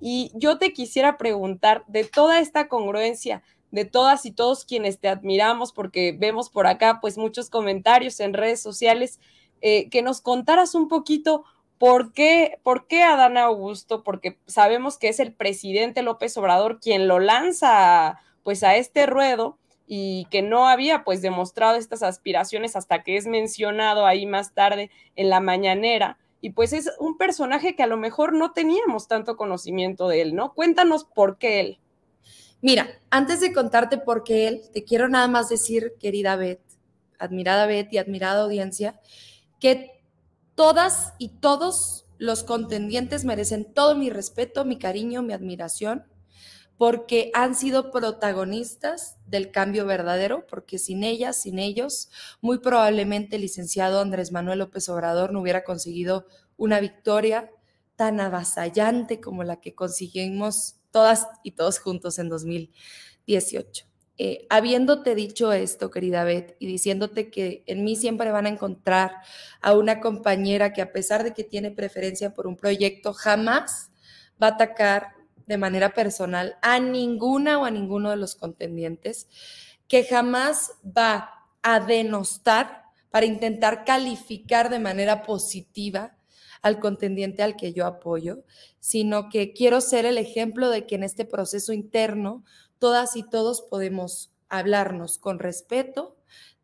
Y yo te quisiera preguntar de toda esta congruencia, de todas y todos quienes te admiramos, porque vemos por acá pues muchos comentarios en redes sociales, que nos contaras un poquito por qué Adán Augusto, porque sabemos que es el presidente López Obrador quien lo lanza pues a este ruedo y que no había pues demostrado estas aspiraciones hasta que es mencionado ahí más tarde en la mañanera. Y pues es un personaje que a lo mejor no teníamos tanto conocimiento de él, ¿no? Cuéntanos por qué él. Mira, antes de contarte por qué él, te quiero nada más decir, querida Beth, admirada Beth y admirada audiencia, que todas y todos los contendientes merecen todo mi respeto, mi cariño, mi admiración, porque han sido protagonistas del cambio verdadero, porque sin ellas, sin ellos, muy probablemente el licenciado Andrés Manuel López Obrador no hubiera conseguido una victoria tan avasallante como la que conseguimos todas y todos juntos en 2018. Habiéndote dicho esto, querida Beth, y diciéndote que en mí siempre van a encontrar a una compañera que a pesar de que tiene preferencia por un proyecto, jamás va a atacar de manera personal a ninguna o a ninguno de los contendientes, que jamás va a denostar para intentar calificar de manera positiva al contendiente al que yo apoyo, sino que quiero ser el ejemplo de que en este proceso interno todas y todos podemos hablarnos con respeto,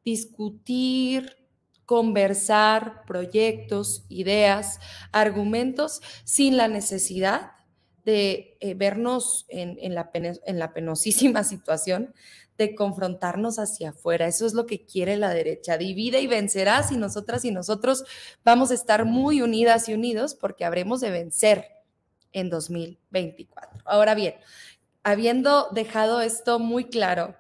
discutir, conversar proyectos, ideas, argumentos, sin la necesidad de vernos en la penosísima situación de confrontarnos hacia afuera. Eso es lo que quiere la derecha. Divide y vencerás y nosotras y nosotros vamos a estar muy unidas y unidos porque habremos de vencer en 2024. Ahora bien, habiendo dejado esto muy claro,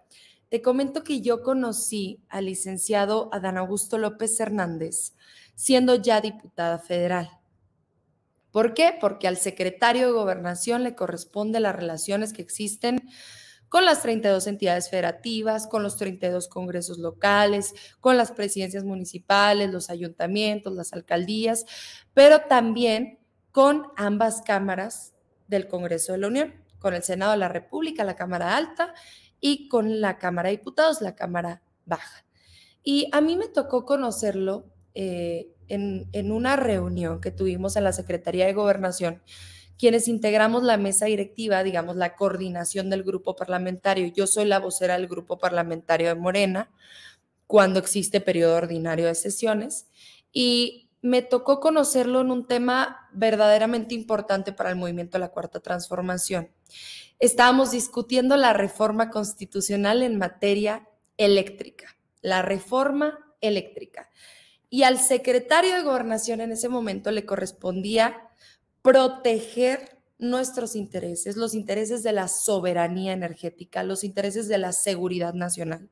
te comento que yo conocí al licenciado Adán Augusto López Hernández siendo ya diputada federal. ¿Por qué? Porque al secretario de Gobernación le corresponde las relaciones que existen con las 32 entidades federativas, con los 32 congresos locales, con las presidencias municipales, los ayuntamientos, las alcaldías, pero también con ambas cámaras del Congreso de la Unión, con el Senado de la República, la Cámara Alta, y con la Cámara de Diputados, la Cámara Baja. Y a mí me tocó conocerlo en una reunión que tuvimos en la Secretaría de Gobernación, quienes integramos la mesa directiva, digamos, la coordinación del grupo parlamentario. Yo soy la vocera del grupo parlamentario de Morena cuando existe periodo ordinario de sesiones y me tocó conocerlo en un tema verdaderamente importante para el movimiento de la Cuarta Transformación. Estábamos discutiendo la reforma constitucional en materia eléctrica, la reforma eléctrica. Y al secretario de Gobernación en ese momento le correspondía proteger nuestros intereses, los intereses de la soberanía energética, los intereses de la seguridad nacional,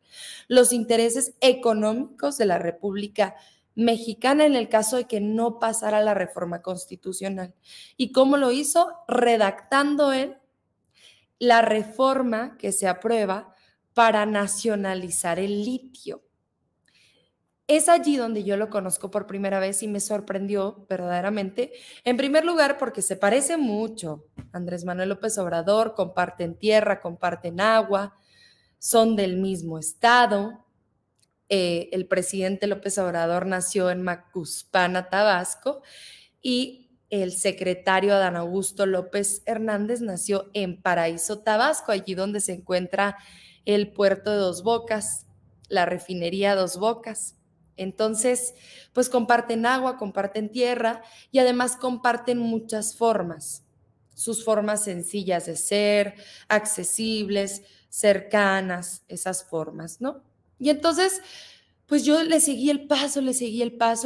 los intereses económicos de la República Mexicana en el caso de que no pasara la reforma constitucional. ¿Y cómo lo hizo? Redactando él la reforma que se aprueba para nacionalizar el litio. Es allí donde yo lo conozco por primera vez y me sorprendió verdaderamente. En primer lugar, porque se parece mucho. Andrés Manuel López Obrador, comparten tierra, comparten agua, son del mismo estado. El presidente López Obrador nació en Macuspana, Tabasco, y el secretario Adán Augusto López Hernández nació en Paraíso, Tabasco, allí donde se encuentra el puerto de Dos Bocas, la refinería Dos Bocas. Entonces, pues comparten agua, comparten tierra y además comparten muchas formas, sus formas sencillas de ser, accesibles, cercanas, esas formas, ¿no? Y entonces, pues yo le seguí el paso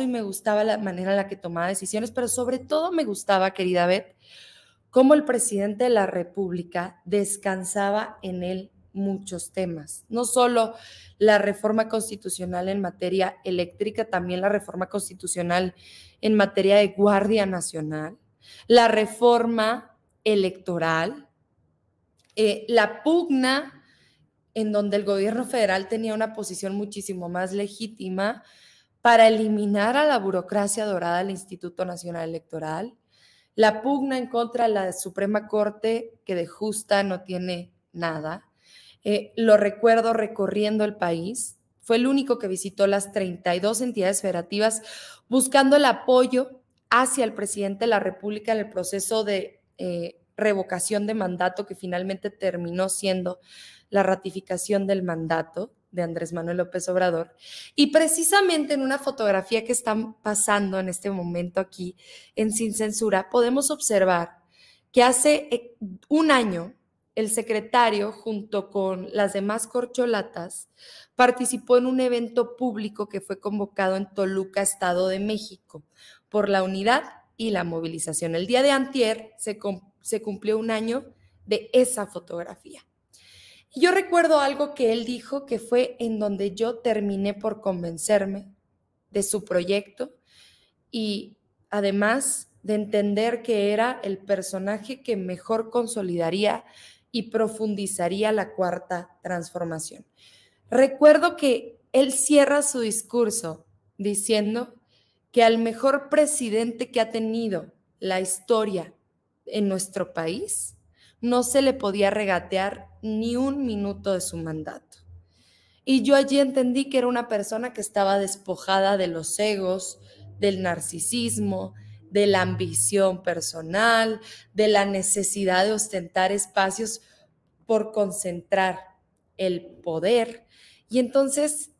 y me gustaba la manera en la que tomaba decisiones, pero sobre todo me gustaba, querida Beth, cómo el presidente de la República descansaba en él muchos temas, no solo la reforma constitucional en materia eléctrica, también la reforma constitucional en materia de Guardia Nacional, la reforma electoral, la pugna en donde el gobierno federal tenía una posición muchísimo más legítima para eliminar a la burocracia dorada del Instituto Nacional Electoral, La pugna en contra de la Suprema Corte, que de justa no tiene nada. Lo recuerdo recorriendo el país. Fue el único que visitó las 32 entidades federativas buscando el apoyo hacia el presidente de la República en el proceso de revocación de mandato que finalmente terminó siendo la ratificación del mandato de Andrés Manuel López Obrador. Y precisamente en una fotografía que están pasando en este momento aquí en Sin Censura, podemos observar que hace un año el secretario, junto con las demás corcholatas, participó en un evento público que fue convocado en Toluca, Estado de México, por la unidad y la movilización. El día de antier se cumplió un año de esa fotografía. Y yo recuerdo algo que él dijo, que fue en donde yo terminé por convencerme de su proyecto y además de entender que era el personaje que mejor consolidaría y profundizaría la cuarta transformación. Recuerdo que él cierra su discurso diciendo que al mejor presidente que ha tenido la historia en nuestro país no se le podía regatear ni un minuto de su mandato. Y yo allí entendí que era una persona que estaba despojada de los egos, del narcisismo, de la ambición personal, de la necesidad de ostentar espacios por concentrar el poder. Y entonces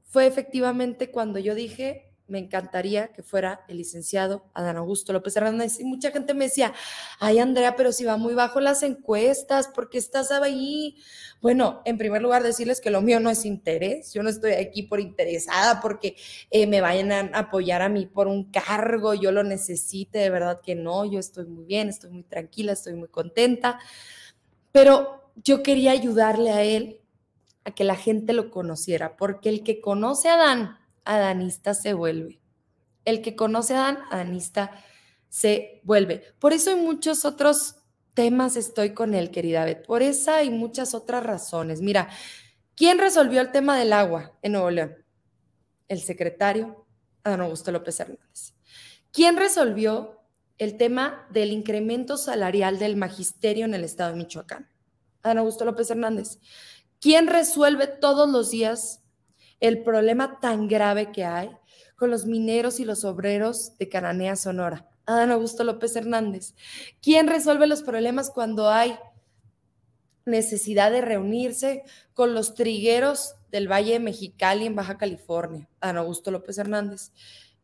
fue efectivamente cuando yo dije, me encantaría que fuera el licenciado Adán Augusto López Hernández. Y mucha gente me decía, ay, Andrea, pero si va muy bajo las encuestas, ¿por qué estás ahí? Bueno, en primer lugar, decirles que lo mío no es interés. Yo no estoy aquí por interesada porque me vayan a apoyar a mí por un cargo, yo lo necesite, de verdad que no. Yo estoy muy bien, estoy muy tranquila, estoy muy contenta. Pero yo quería ayudarle a él a que la gente lo conociera, porque el que conoce a Adán, adanista se vuelve. El que conoce a Adán, adanista se vuelve. Por eso hay muchos otros temas estoy con él, querida Beth. Por esa y muchas otras razones. Mira, ¿quién resolvió el tema del agua en Nuevo León? El secretario Adán Augusto López Hernández. ¿Quién resolvió el tema del incremento salarial del magisterio en el estado de Michoacán? Adán Augusto López Hernández. ¿Quién resuelve todos los días el problema tan grave que hay con los mineros y los obreros de Cananea, Sonora? Adán Augusto López Hernández. ¿Quién resuelve los problemas cuando hay necesidad de reunirse con los trigueros del Valle de Mexicali en Baja California? Adán Augusto López Hernández.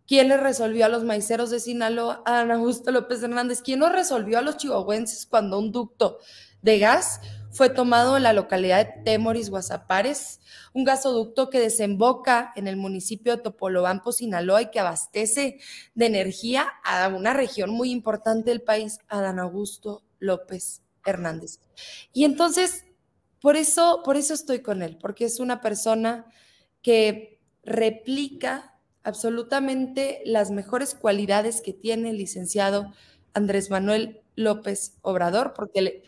¿Quién le resolvió a los maiceros de Sinaloa? Adán Augusto López Hernández. ¿Quién nos resolvió a los chihuahuenses cuando un ducto de gas fue tomado en la localidad de Temoris, Guasapares, un gasoducto que desemboca en el municipio de Topolobampo, Sinaloa, y que abastece de energía a una región muy importante del país? Adán Augusto López Hernández. Y entonces, por eso estoy con él, porque es una persona que replica absolutamente las mejores cualidades que tiene el licenciado Andrés Manuel López Obrador, porque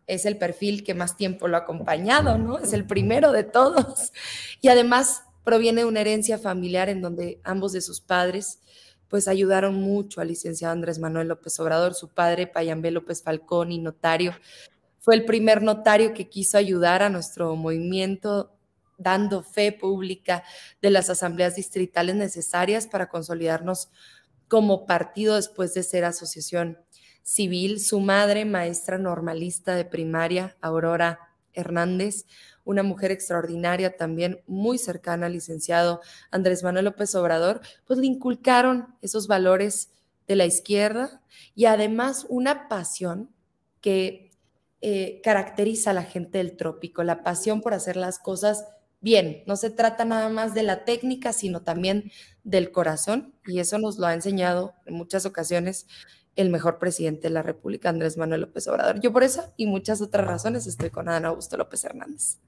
es el perfil que más tiempo lo ha acompañado, ¿no? Es el primero de todos. Y además proviene de una herencia familiar en donde ambos de sus padres pues ayudaron mucho al licenciado Andrés Manuel López Obrador. Su padre, Payambé López Falcón, y notario, fue el primer notario que quiso ayudar a nuestro movimiento, dando fe pública de las asambleas distritales necesarias para consolidarnos como partido después de ser asociación civil. Su madre, maestra normalista de primaria, Aurora Hernández, una mujer extraordinaria, también muy cercana al licenciado Andrés Manuel López Obrador, pues le inculcaron esos valores de la izquierda y además una pasión que caracteriza a la gente del trópico, la pasión por hacer las cosas bien. No se trata nada más de la técnica, sino también del corazón, y eso nos lo ha enseñado en muchas ocasiones el mejor presidente de la República, Andrés Manuel López Obrador. Yo por eso y muchas otras razones estoy con Adán Augusto López Hernández.